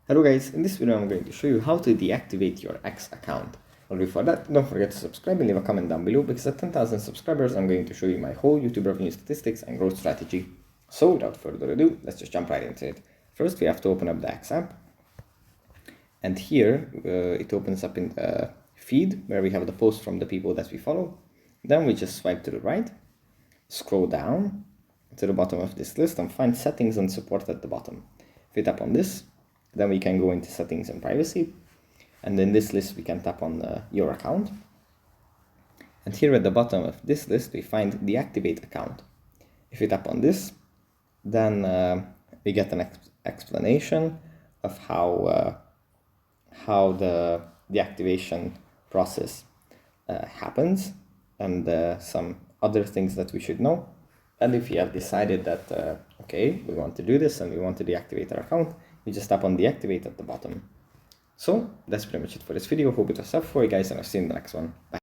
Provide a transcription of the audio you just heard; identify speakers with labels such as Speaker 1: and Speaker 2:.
Speaker 1: Hello guys, in this video I'm going to show you how to deactivate your X account. But before that, don't forget to subscribe and leave a comment down below, because at 10,000 subscribers I'm going to show you my whole YouTube revenue statistics and growth strategy. So without further ado, let's just jump right into it. First we have to open up the X app, and here it opens up in the feed where we have the posts from the people that we follow. Then we just swipe to the right, scroll down to the bottom of this list and find settings and support at the bottom. If we tap on this, then we can go into settings and privacy, and in this list we can tap on your account, and here at the bottom of this list we find deactivate account. If we tap on this, then we get an explanation of how the deactivation process happens, and some other things that we should know. And if you have decided that okay, we want to do this and we want to deactivate our account, you just tap on deactivate at the bottom. So that's pretty much it for this video. Hope it was helpful for you guys, and I'll see you in the next one. Bye.